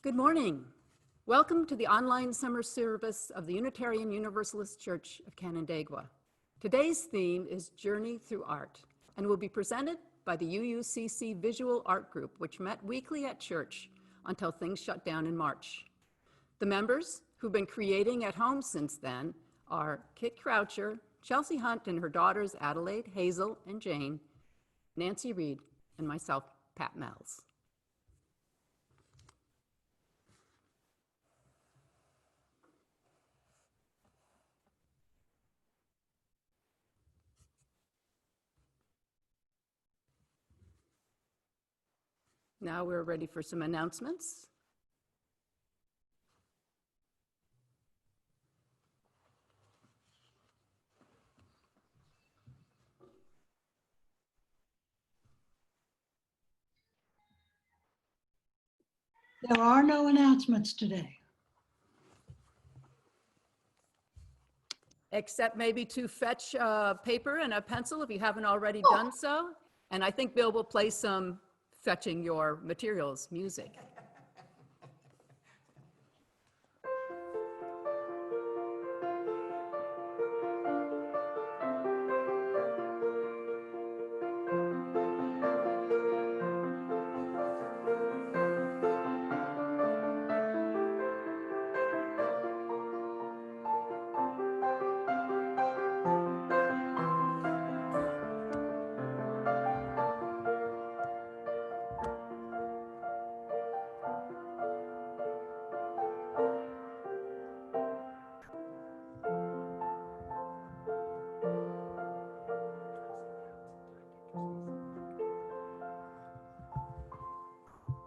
Good morning. Welcome to the online summer service of the Unitarian Universalist Church of Canandaigua. Today's theme is Journey Through Art and will be presented by the UUCC Visual Art Group, which met weekly at church until things shut down in March. The members who've been creating at home since then are Kit Croucher, Chelsea Hunt and her daughters Adelaide, Hazel, and Jane, Nancy Reed, and myself, Pat Mells. Now we're ready for some announcements. There are no announcements today. Except maybe to fetch paper and a pencil if you haven't already done so. And I think Bill will play some fetching your materials music.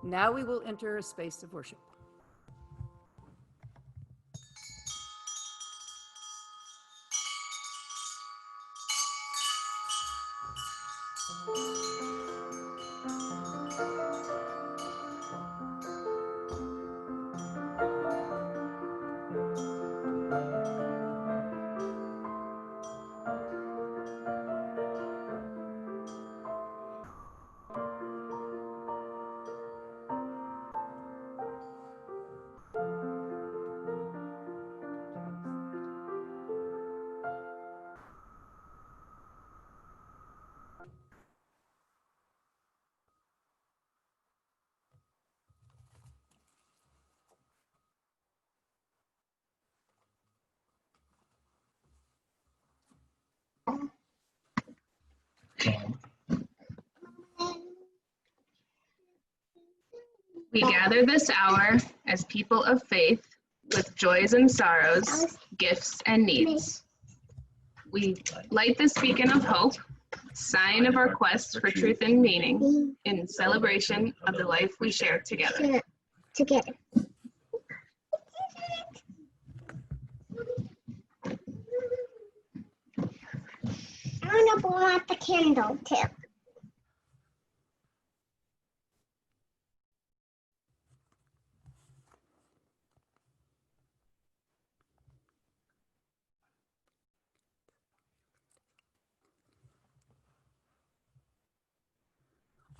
Now we will enter a space of worship. We gather this hour as people of faith with joys and sorrows, gifts and needs. We light this beacon of hope, sign of our quest for truth and meaning in celebration of the life we share together. I'm gonna blow out the candle too.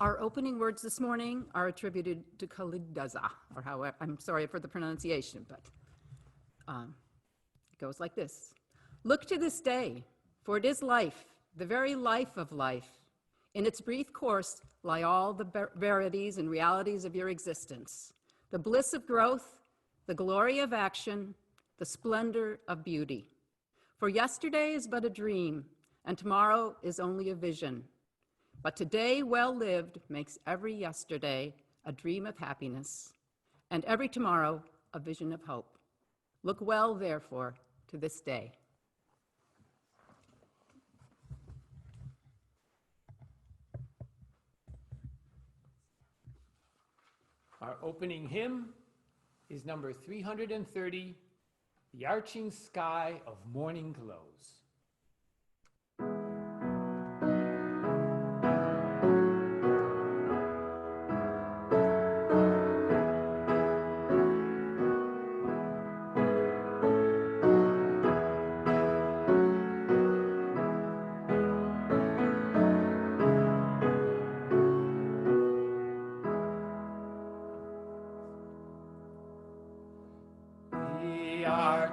Our opening words this morning are attributed to Kalidaza, or however, I'm sorry for the pronunciation, but it goes like this. Look to this day, for it is life, the very life of life. In its brief course lie all the verities and realities of your existence, the bliss of growth, the glory of action, the splendor of beauty. For yesterday is but a dream, and tomorrow is only a vision. But today well lived makes every yesterday a dream of happiness, and every tomorrow a vision of hope. Look well, therefore, to this day. Our opening hymn is number 330, The Arching Sky of Morning Glows.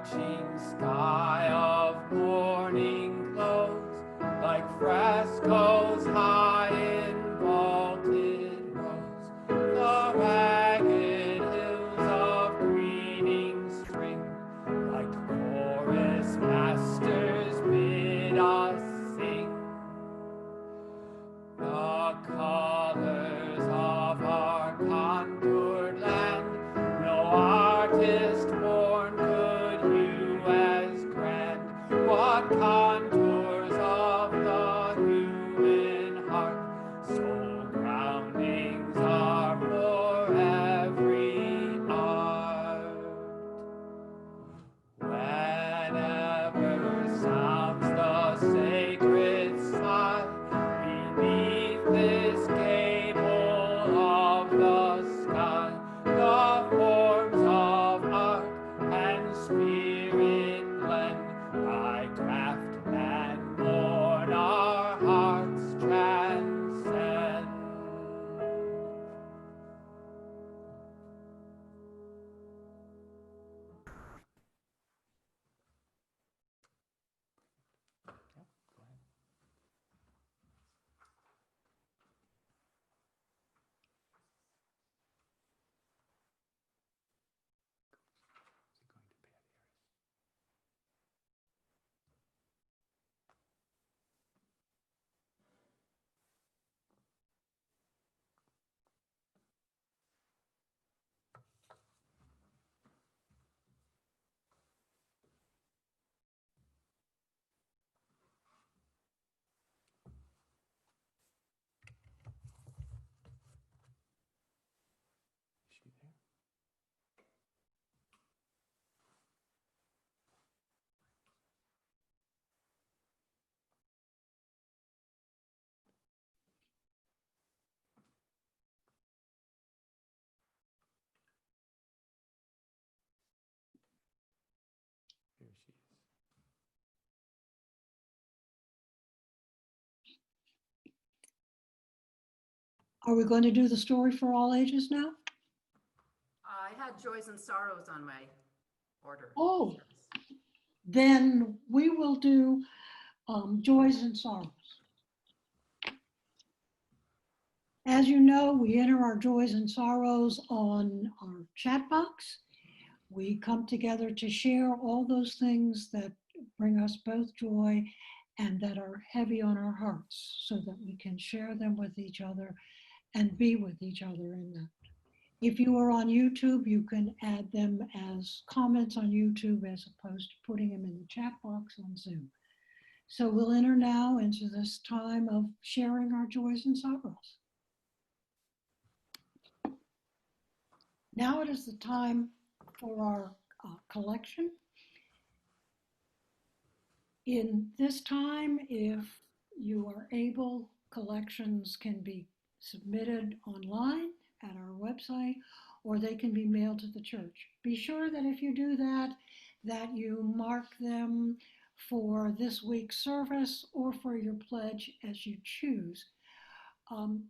arching sky of morning glows like frescoes high in vaulted rows. The ragged hills of greeting string like chorus masters bid us sing. The colors of our contoured land, no artist born could hew as grand. What contours of the human heart, soul groundings are for every art. Whenever sounds the sacred sigh beneath this gable of the sky, the forms of art and spirit blend, by craft and morn our hearts transcend. Here she is. Are we going to do the story for all ages now? I had joys and sorrows on my order. Oh. Then we will do joys and sorrows. As you know, we enter our joys and sorrows on our chat box. We come together to share all those things that bring us both joy and that are heavy on our hearts so that we can share them with each other and be with each other in them. If you are on YouTube, you can add them as comments on YouTube as opposed to putting them in the chat box on Zoom. So we'll enter now into this time of sharing our joys and sorrows. Now it is the time for our collection. In this time, if you are able, collections can be submitted online at our website, or they can be mailed to the church. Be sure that if you do that, that you mark them for this week's service or for your pledge as you choose.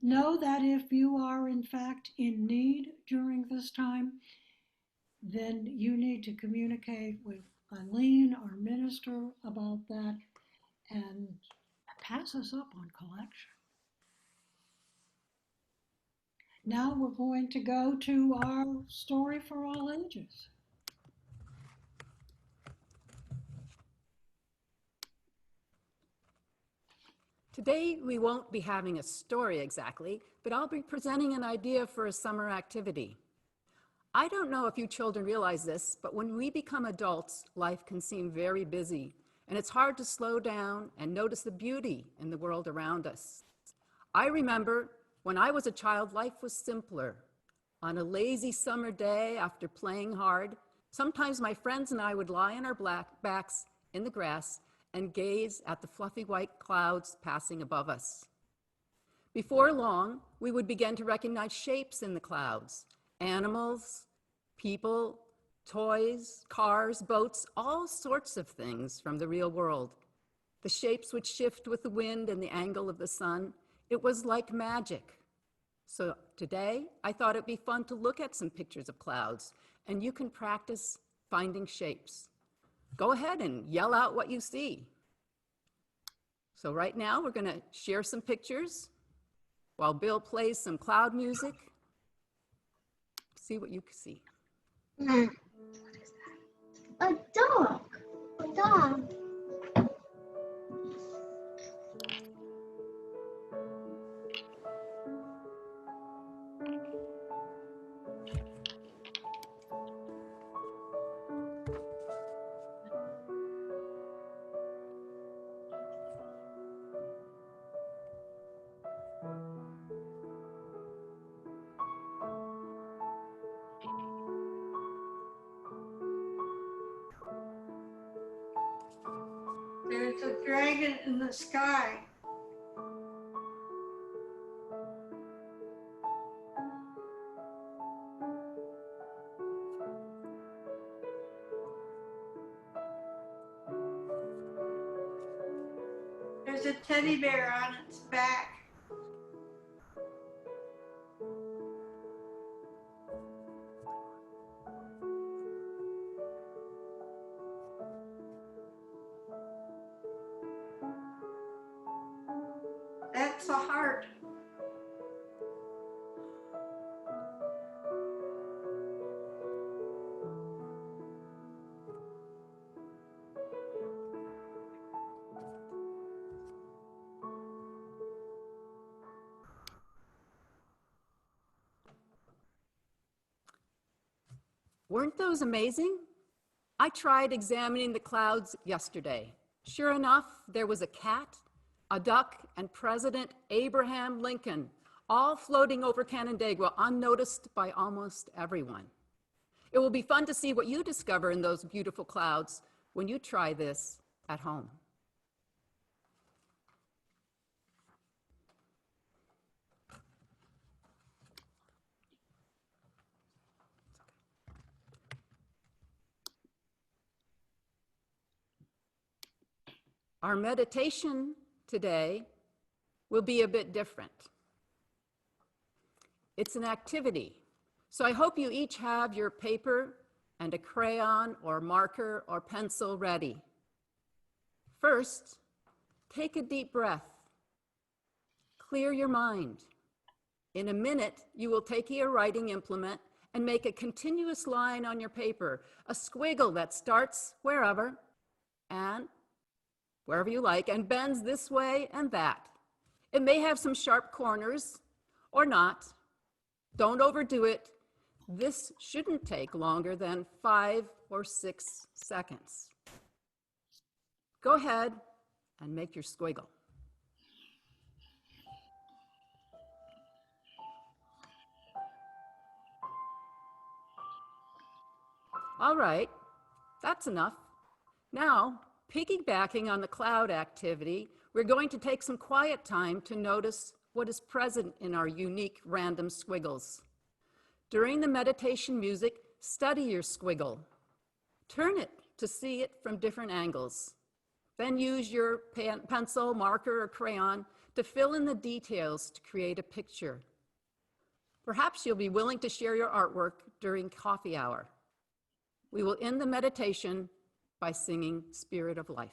Know that if you are in fact in need during this time, then you need to communicate with Eileen, our minister, about that and pass us up on collection. Now we're going to go to our story for all ages. Today, we won't be having a story exactly, but I'll be presenting an idea for a summer activity. I don't know if you children realize this, but when we become adults, life can seem very busy, and it's hard to slow down and notice the beauty in the world around us. I remember when I was a child, life was simpler. On a lazy summer day after playing hard, sometimes my friends and I would lie on our backs in the grass and gaze at the fluffy white clouds passing above us. Before long, we would begin to recognize shapes in the clouds, animals, people, toys, cars, boats, all sorts of things from the real world. The shapes would shift with the wind and the angle of the sun. It was like magic. So today, I thought it'd be fun to look at some pictures of clouds, and you can practice finding shapes. Go ahead and yell out what you see. So right now we're going to share some pictures while Bill plays some cloud music. See what you can see. A dog. A dog. There's a dragon in the sky. There's a teddy bear on its back. That's a heart. Weren't those amazing? I tried examining the clouds yesterday. Sure enough, there was a cat, a duck, and President Abraham Lincoln, all floating over Canandaigua unnoticed by almost everyone. It will be fun to see what you discover in those beautiful clouds when you try this at home. Our meditation today will be a bit different. It's an activity, so I hope you each have your paper and a crayon or marker or pencil ready. First, take a deep breath. Clear your mind. In a minute, you will take your writing implement and make a continuous line on your paper, a squiggle that starts wherever and wherever you like, and bends this way and that. It may have some sharp corners or not. Don't overdo it. This shouldn't take longer than 5 or 6 seconds. Go ahead and make your squiggle. All right, that's enough. Now, piggybacking on the cloud activity, we're going to take some quiet time to notice what is present in our unique random squiggles. During the meditation music, study your squiggle. Turn it to see it from different angles. Then use your pencil, marker, or crayon to fill in the details to create a picture. Perhaps you'll be willing to share your artwork during coffee hour. We will end the meditation by singing Spirit of Life.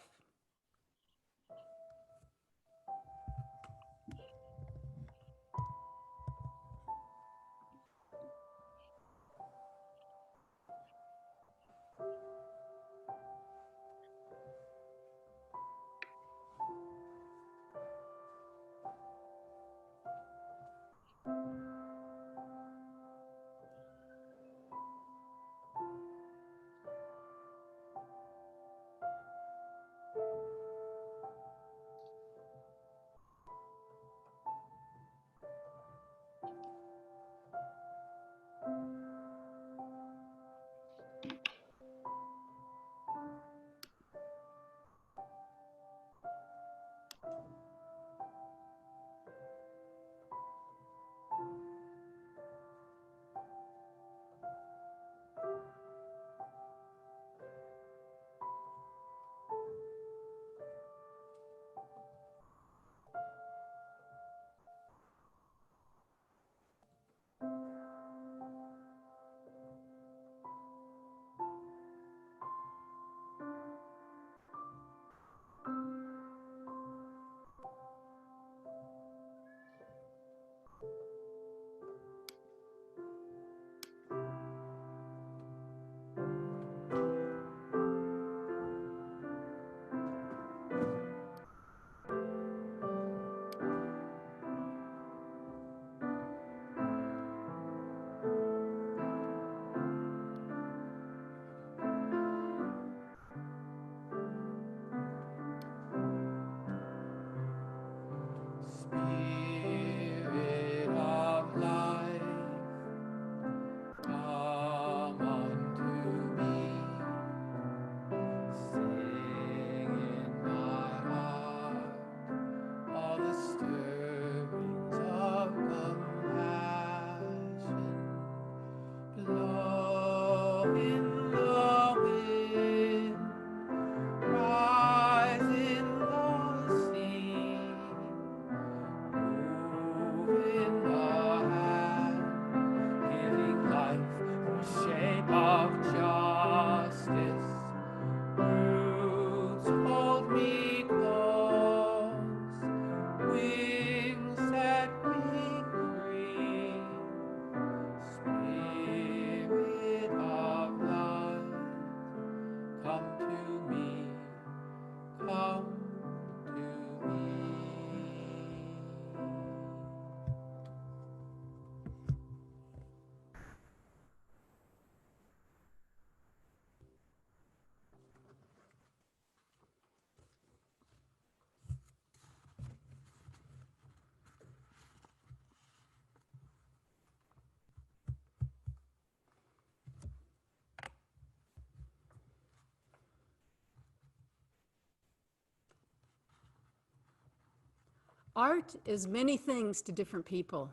Art is many things to different people.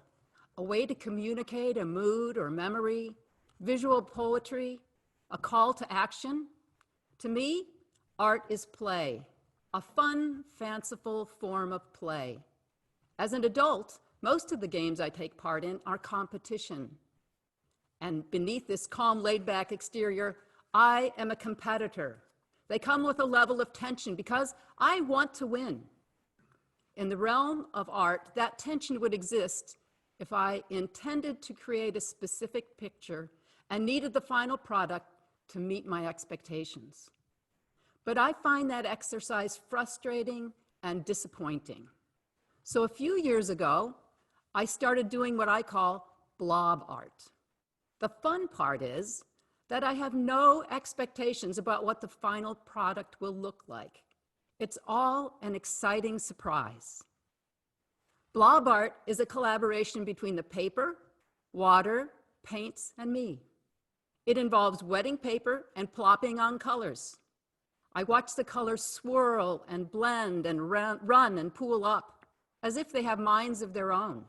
A way to communicate a mood or memory, visual poetry, a call to action. To me, art is play, a fun, fanciful form of play. As an adult, most of the games I take part in are competition. And beneath this calm, laid-back exterior, I am a competitor. They come with a level of tension because I want to win. In the realm of art, that tension would exist if I intended to create a specific picture and needed the final product to meet my expectations. But I find that exercise frustrating and disappointing. So a few years ago, I started doing what I call blob art. The fun part is that I have no expectations about what the final product will look like. It's all an exciting surprise. Blob art is a collaboration between the paper, water, paints, and me. It involves wetting paper and plopping on colors. I watch the colors swirl and blend and run and pool up, as if they have minds of their own.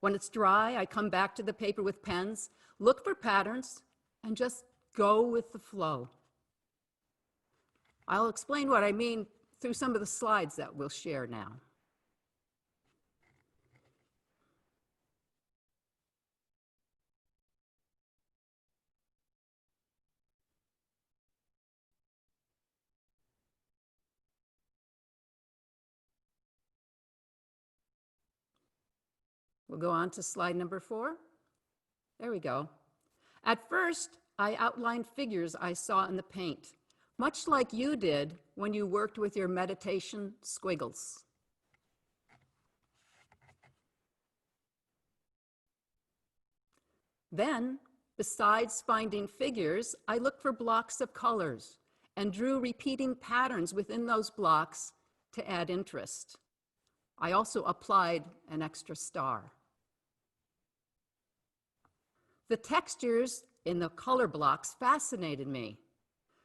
When it's dry, I come back to the paper with pens, look for patterns, and just go with the flow. I'll explain what I mean through some of the slides that we'll share now. We'll go on to slide number 4. There we go. At first, I outlined figures I saw in the paint, much like you did when you worked with your meditation squiggles. Then, besides finding figures, I looked for blocks of colors and drew repeating patterns within those blocks to add interest. I also applied an extra star. The textures in the color blocks fascinated me.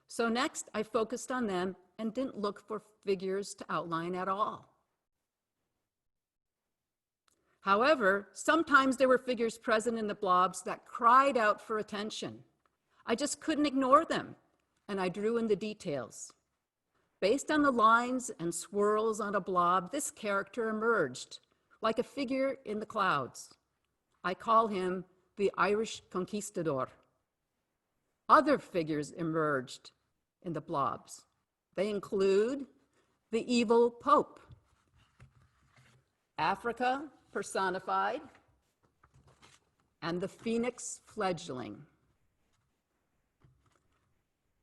So next, I focused on them and didn't look for figures to outline at all. However, sometimes there were figures present in the blobs that cried out for attention. I just couldn't ignore them, and I drew in the details. Based on the lines and swirls on a blob, this character emerged, like a figure in the clouds. I call him the Irish conquistador. Other figures emerged in the blobs. They include the evil Pope, Africa personified, and the phoenix fledgling.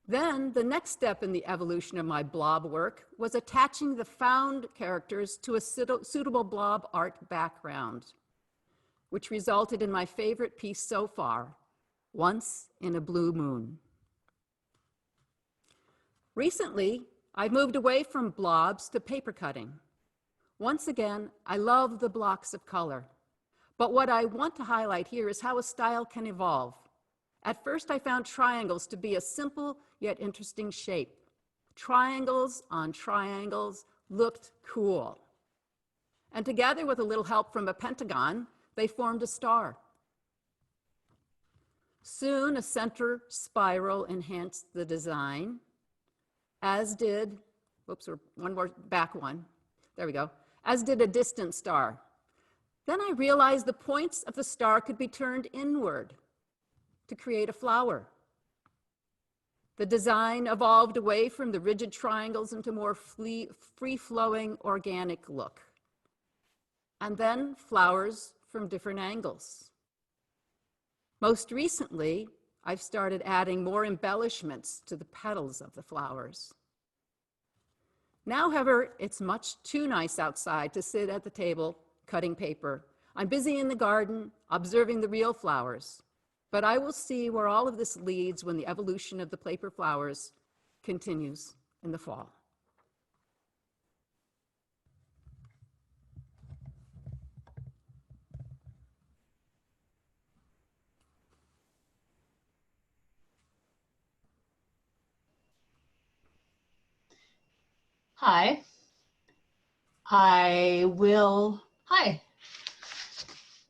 Then the next step in the evolution of my blob work was attaching the found characters to a suitable blob art background, which resulted in my favorite piece so far, Once in a Blue Moon. Recently, I've moved away from blobs to paper cutting. Once again, I love the blocks of color. But what I want to highlight here is how a style can evolve. At first, I found triangles to be a simple yet interesting shape. Triangles on triangles looked cool. And together with a little help from a pentagon, they formed a star. Soon, a center spiral enhanced the design, as did, one more back one, there we go, as did a distant star. Then I realized the points of the star could be turned inward to create a flower. The design evolved away from the rigid triangles into more free-flowing organic look. And then flowers from different angles. Most recently, I've started adding more embellishments to the petals of the flowers. Now, however, it's much too nice outside to sit at the table cutting paper. I'm busy in the garden, observing the real flowers. But I will see where all of this leads when the evolution of the paper flowers continues in the fall. Hi. Hi.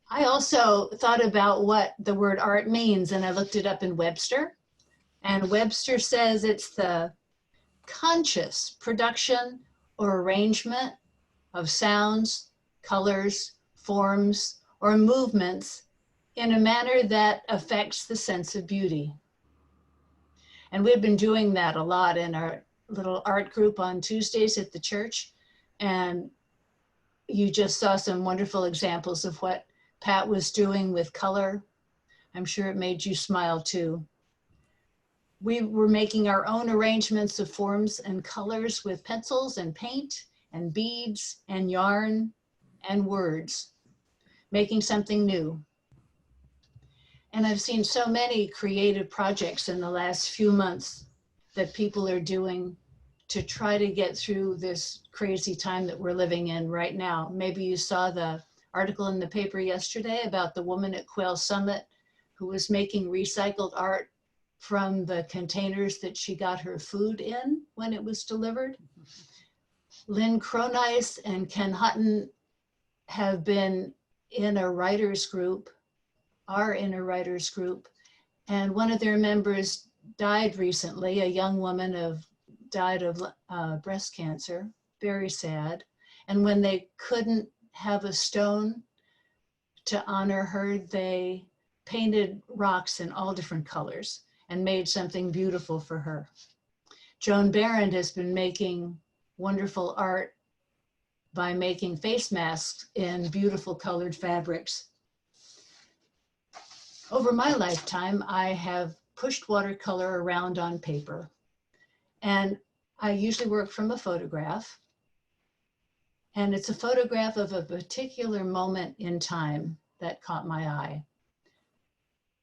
I also thought about what the word art means, and I looked it up in Webster. And Webster says it's the conscious production or arrangement of sounds, colors, forms, or movements in a manner that affects the sense of beauty. And we've been doing that a lot in our little art group on Tuesdays at the church. And you just saw some wonderful examples of what Pat was doing with color. I'm sure it made you smile too. We were making our own arrangements of forms and colors with pencils and paint and beads and yarn and words, making something new. And I've seen so many creative projects in the last few months that people are doing to try to get through this crazy time that we're living in right now. Maybe you saw the article in the paper yesterday about the woman at Quail Summit who was making recycled art from the containers that she got her food in when it was delivered. Lynn Cronice and Ken Hutton have been in a writers group, are in a writers group, and one of their members died recently. A young woman died of breast cancer, very sad. And when they couldn't have a stone to honor her, they painted rocks in all different colors and made something beautiful for her. Joan Barron has been making wonderful art by making face masks in beautiful colored fabrics. Over my lifetime, I have pushed watercolor around on paper, and I usually work from a photograph, and it's a photograph of a particular moment in time that caught my eye.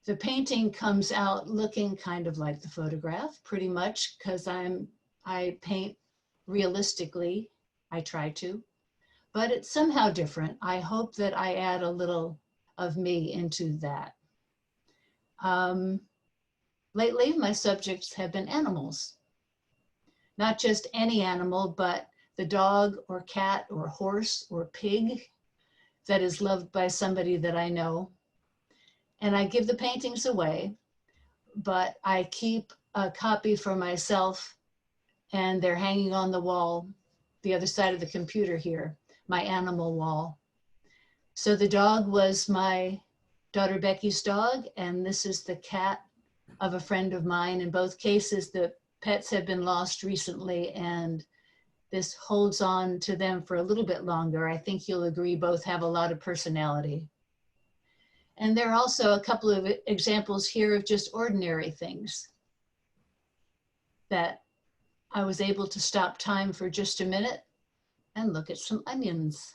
The painting comes out looking kind of like the photograph, pretty much, because I paint realistically, I try to, but it's somehow different. I hope that I add a little of me into that. Lately, my subjects have been animals. Not just any animal, but the dog or cat or horse or pig that is loved by somebody that I know. And I give the paintings away, but I keep a copy for myself, and they're hanging on the wall, the other side of the computer here, my animal wall. So the dog was my daughter Becky's dog, and this is the cat of a friend of mine. In both cases, the pets have been lost recently, and this holds on to them for a little bit longer. I think you'll agree both have a lot of personality. And there are also a couple of examples here of just ordinary things that I was able to stop time for just a minute and look at some onions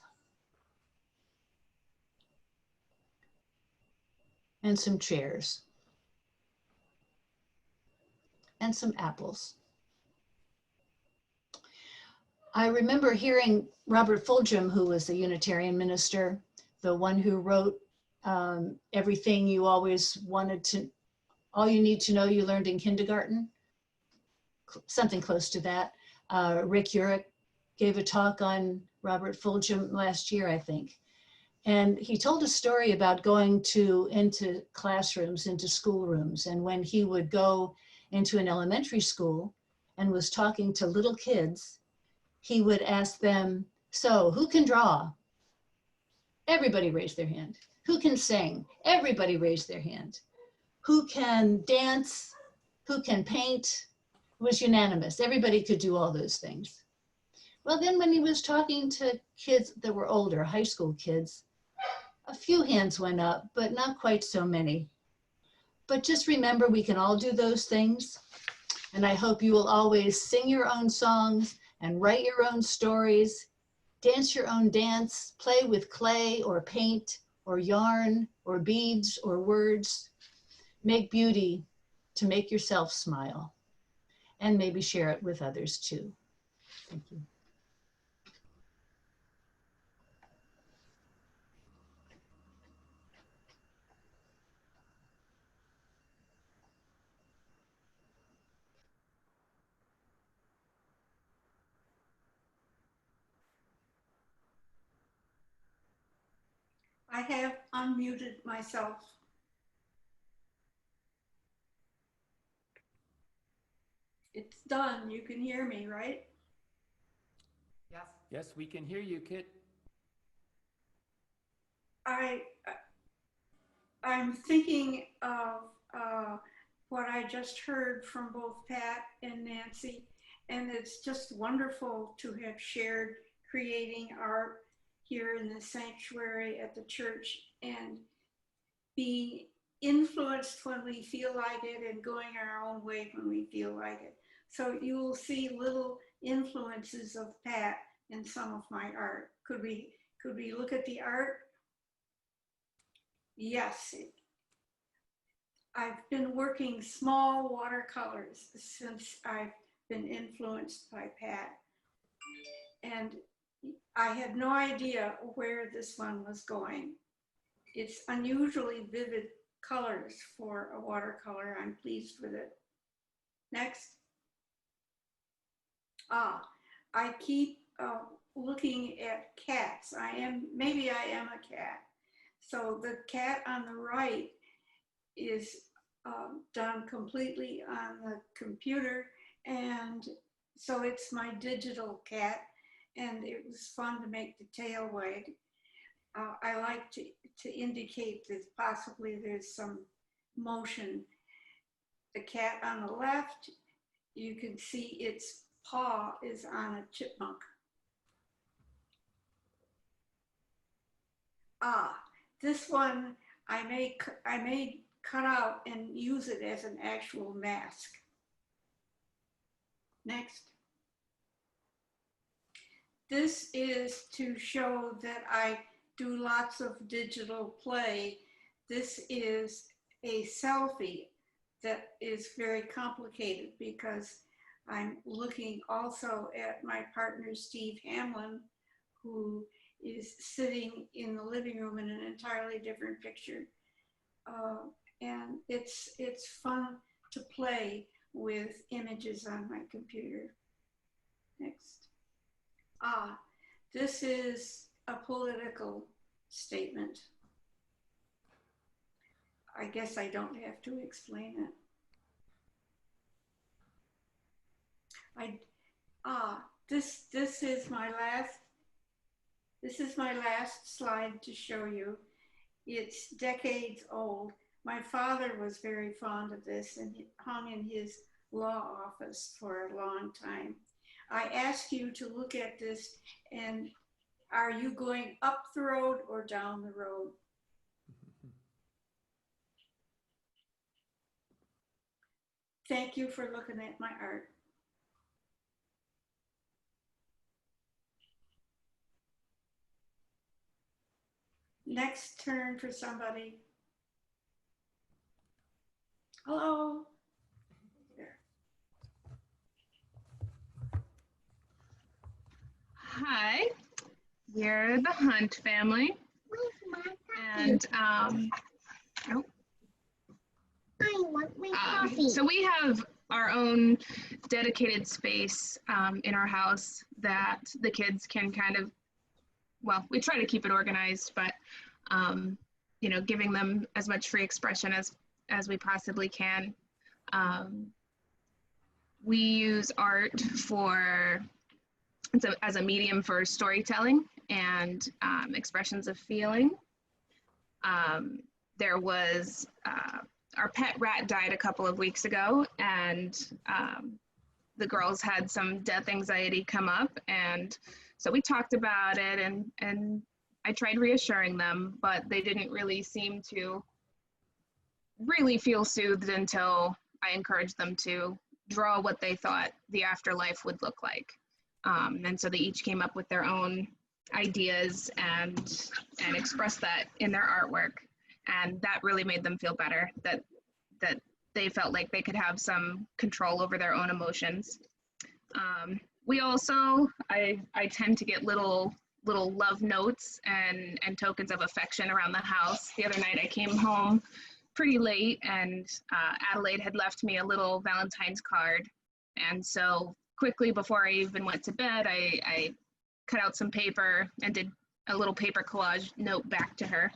and some chairs and some apples. I remember hearing Robert Fulghum, who was a Unitarian minister, the one who wrote Everything You Always Wanted to, All You Need to Know You Learned in Kindergarten, something close to that. Rick Urich gave a talk on Robert Fulghum last year, I think. And he told a story about going into classrooms, into schoolrooms. And when he would go into an elementary school and was talking to little kids, he would ask them, so who can draw? Everybody raised their hand. Who can sing? Everybody raised their hand. Who can dance? Who can paint? It was unanimous. Everybody could do all those things. Well, then when he was talking to kids that were older, high school kids, a few hands went up, but not quite so many. But just remember, we can all do those things. And I hope you will always sing your own songs and write your own stories, dance your own dance, play with clay or paint or yarn or beads or words. Make beauty to make yourself smile, and maybe share it with others too. Thank you. I have unmuted myself. It's done. You can hear me, right? Yes. Yes, we can hear you, Kit. I'm thinking of what I just heard from both Pat and Nancy, and it's just wonderful to have shared creating art here in the sanctuary at the church and being influenced when we feel like it and going our own way when we feel like it. So you will see little influences of Pat in some of my art. Could we look at the art? Yes. I've been working small watercolors since I've been influenced by Pat. And I had no idea where this one was going. It's unusually vivid colors for a watercolor. I'm pleased with it. Next. I keep looking at cats. Maybe I am a cat. So the cat on the right is done completely on the computer, and so it's my digital cat, and it was fun to make the tail wag. I like to indicate that possibly there's some motion. The cat on the left, you can see its paw is on a chipmunk. This one I may cut out and use it as an actual mask. Next. This is to show that I do lots of digital play. This is a selfie that is very complicated because I'm looking also at my partner, Steve Hamlin, who is sitting in the living room in an entirely different picture. And it's fun to play with images on my computer. Next. This is a political statement. I guess I don't have to explain it. This is my last slide to show you. It's decades old. My father was very fond of this and it hung in his law office for a long time. I ask you to look at this, and are you going up the road or down the road? Thank you for looking at my art. Next turn for somebody. Hello. There. Hi, we're the Hunt family. And I want my coffee. so we have our own dedicated space in our house that the kids can kind of, well, we try to keep it organized, but you know, giving them as much free expression as we possibly can. We use art as a medium for storytelling and expressions of feeling. There was our pet rat died a couple of weeks ago, and the girls had some death anxiety come up, and so we talked about it, and I tried reassuring them, but they didn't really seem to really feel soothed until I encouraged them to draw what they thought the afterlife would look like. And so they each came up with their own ideas and expressed that in their artwork. And that really made them feel better, that they felt like they could have some control over their own emotions. We also, I tend to get little love notes and tokens of affection around the house. The other night I came home pretty late, and Adelaide had left me a little Valentine's card. And so quickly before I even went to bed, I cut out some paper and did a little paper collage note back to her.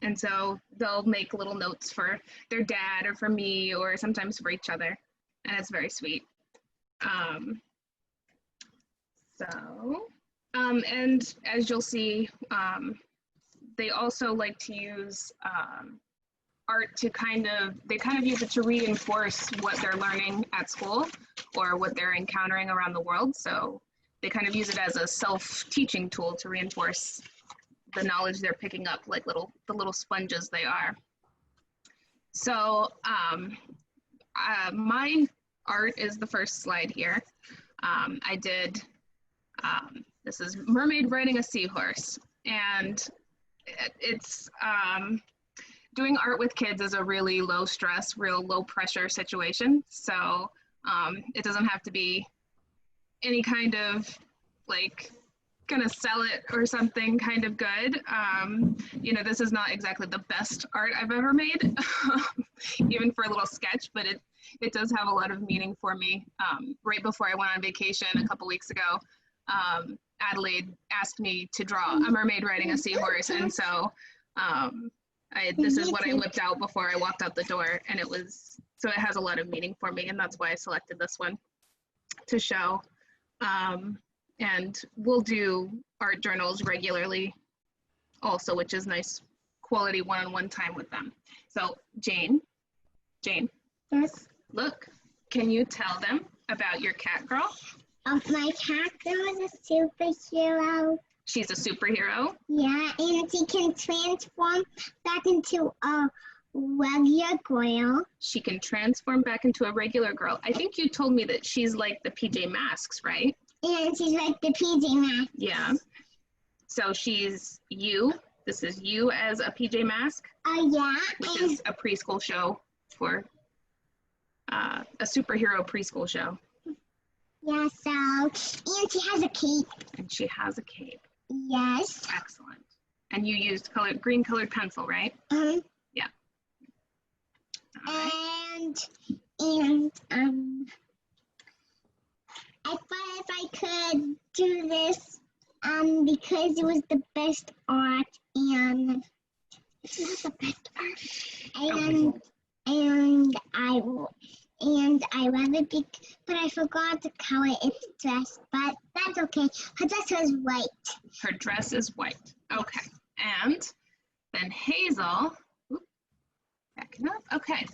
And so they'll make little notes for their dad or for me or sometimes for each other. And it's very sweet. And as you'll see, they also like to use art to they kind of use it to reinforce what they're learning at school or what they're encountering around the world. So they kind of use it as a self-teaching tool to reinforce the knowledge they're picking up, like the little sponges they are. So my art is the first slide here. I did, this is mermaid riding a seahorse, and it's, doing art with kids is a really low stress, real low pressure situation. So it doesn't have to be any kind of like gonna sell it or something kind of good. You know, this is not exactly the best art I've ever made, even for a little sketch, but it does have a lot of meaning for me. Right before I went on vacation a couple weeks ago, Adelaide asked me to draw a mermaid riding a seahorse, and so this is what I whipped out before I walked out the door, and so it has a lot of meaning for me, and that's why I selected this one to show. And we'll do art journals regularly also, which is nice quality one-on-one time with them. So Jane, Yes. look, can you tell them about your cat girl? My cat girl is a superhero. She's a superhero. Yeah, and she can transform back into a regular girl. She can transform back into a regular girl. I think you told me that she's like the PJ Masks, right? And she's like the PJ Masks. Yeah. So she's you. This is you as a PJ Mask, Yeah. which And is a preschool show for a superhero preschool show. yeah, so, and she has a cape. And she has a cape. Yes. Excellent. And you used green colored pencil, right? Yeah. All right. And I thought if I could do this, because it was the best art, and it's not the best art, and I love it, but I forgot the color its dress, but that's okay. Her dress was white. Her dress is white. Okay. And then Hazel, backing up. Okay.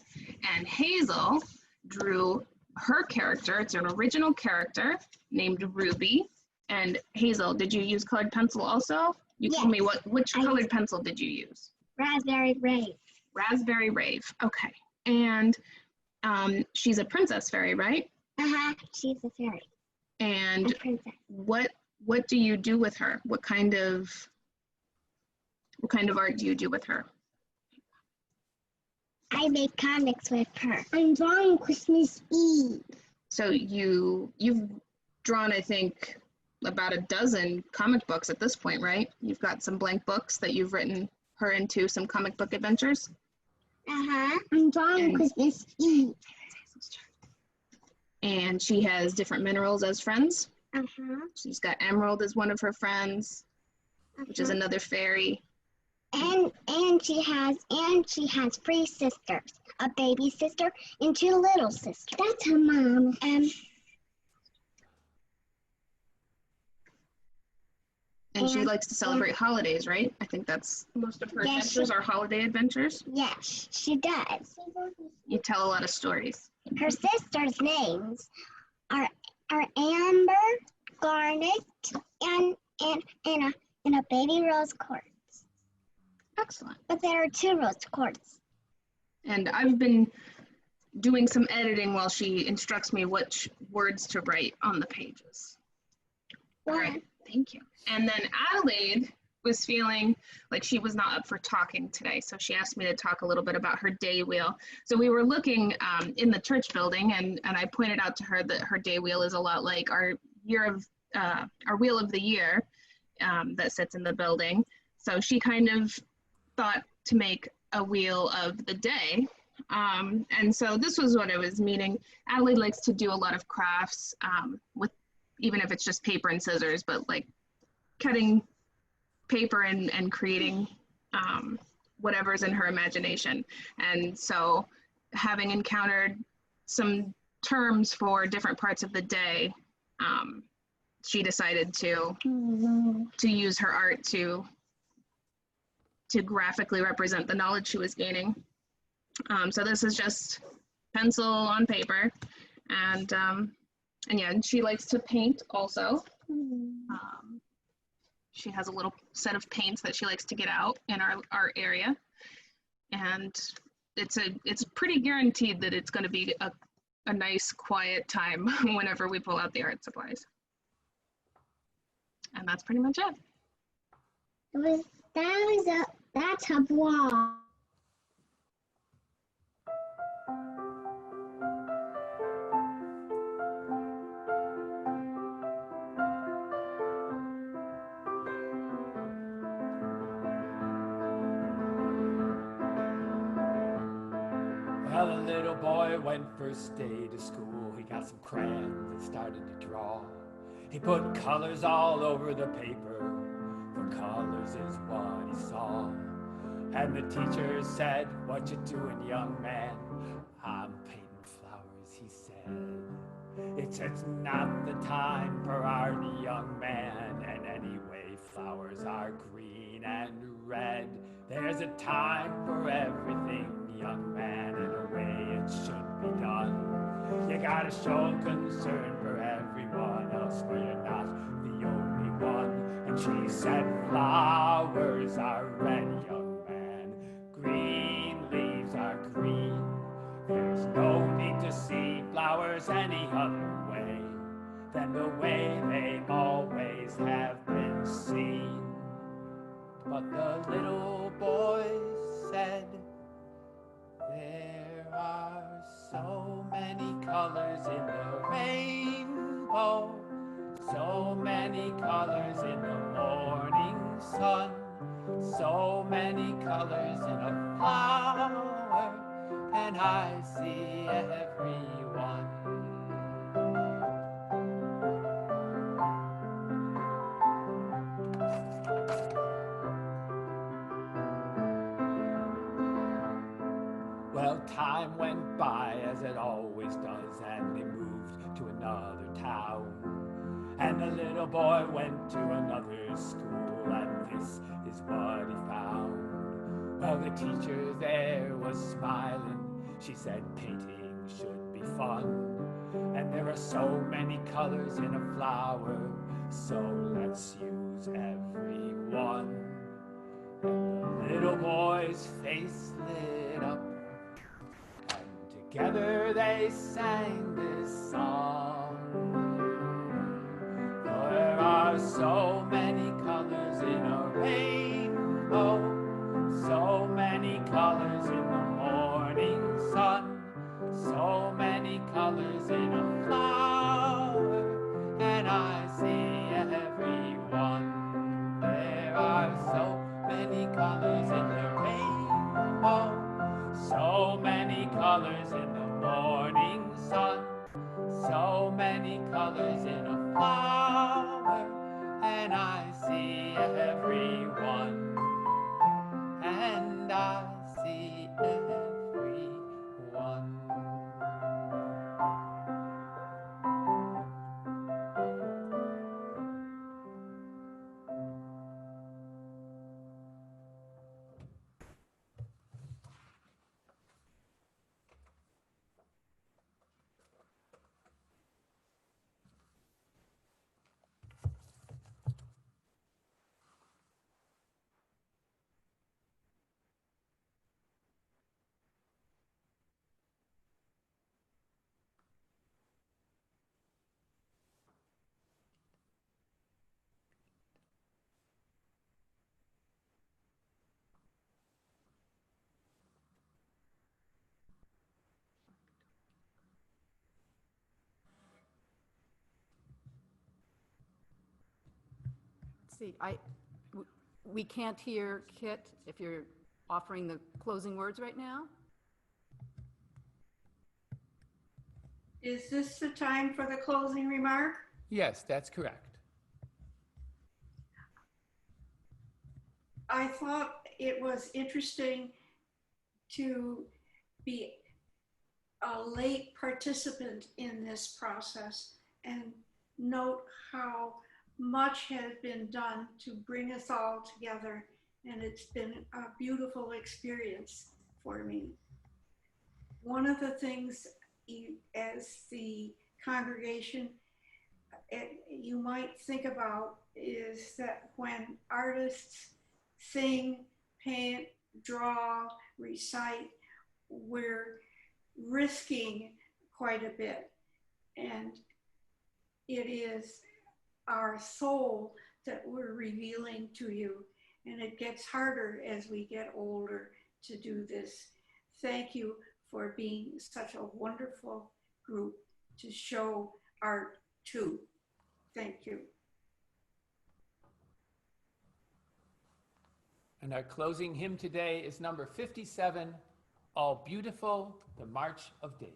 And Hazel drew her character. It's an original character named Ruby. And Hazel, did you use colored pencil also? You told me which colored pencil did you use? Raspberry Rave. Raspberry Rave. Okay. And she's a princess fairy, right? She's a fairy. And A princess. what do you do with her? What kind of art do you do with her? I make comics with her. I'm drawing Christmas Eve. So you've drawn, I think, about a dozen comic books at this point, right? You've got some blank books that you've written her into some comic book adventures. I'm drawing Christmas Eve. And she has different minerals as friends. She's got Emerald as one of her friends, which is another fairy. And she has 3 sisters, a baby sister and 2 little sisters. That's her mom. And she likes to celebrate holidays, right? I think that's most of her adventures are holiday adventures. Yes, she does. You tell a lot of stories. Her sisters' names are Amber, Garnet, and a baby rose quartz. Excellent. But there are 2 rose quartz. And I've been doing some editing while she instructs me which words to write on the pages. All right, thank you. And then Adelaide was feeling like she was not up for talking today, so she asked me to talk a little bit about her day wheel. So we were looking in the church building, and I pointed out to her that her day wheel is a lot like our wheel of the year that sits in the building. So she kind of thought to make a wheel of the day. And so this was what I was meaning. Adelaide likes to do a lot of crafts with, even if it's just paper and scissors, but like cutting paper and creating whatever's in her imagination. And so having encountered some terms for different parts of the day, she decided to use her art to graphically represent the knowledge she was gaining. So this is just pencil on paper, and yeah, and she likes to paint also. She has a little set of paints that she likes to get out in our art area, and it's pretty guaranteed that it's going to be a nice quiet time whenever we pull out the art supplies. And that's pretty much it. That's a blob. Well, a little boy went first day to school. He got some crayons and started to draw. He put colors all over the paper, for colors is what he saw. And the teacher said, "What you doing, young man?" "I'm painting flowers," he said. It's not the time for art, young man, and anyway, flowers are green and red. There's a time for everything, young man, and a way it should be done. You gotta show concern for everyone else, for you're not the only one. And she said, "Flowers are red, young man, green leaves are green. There's no need to see flowers any other way than the way they always have been seen." But the little boy said, "There are so many colors in the rainbow, so many colors in the morning sun, so many colors in a flower, and I see everyone." Well, time went by as it always does, and they moved to another town. And the little boy went to another school, and this is what he found. Well, the teacher there was smiling. She said painting should be fun. And there are so many colors in a flower, so let's use every one. And the little boy's face lit up, together they sang this song. There are so many colors in a rainbow, so many colors in the morning sun, so many colors in a flower, and I see everyone. There are so many colors in the rainbow, so many colors in the morning sun, so many colors in a flower, and I see everyone, and I see everyone. See, we can't hear Kit if you're offering the closing words right now. Is this the time for the closing remark? Yes, that's correct. I thought it was interesting to be a late participant in this process and note how much has been done to bring us all together, and it's been a beautiful experience for me. One of the things as the congregation you might think about is that when artists sing, paint, draw, recite, we're risking quite a bit, and it is our soul that we're revealing to you, and it gets harder as we get older to do this. Thank you for being such a wonderful group to show art to. Thank you. And our closing hymn today is number 57, All Beautiful, the March of Days.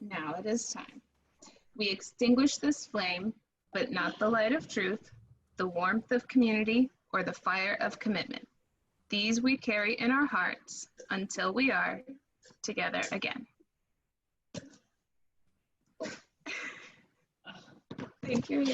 Now it is time. We extinguish this flame, but not the light of truth, the warmth of community, or the fire of commitment. These we carry in our hearts until we are together again. Thank you.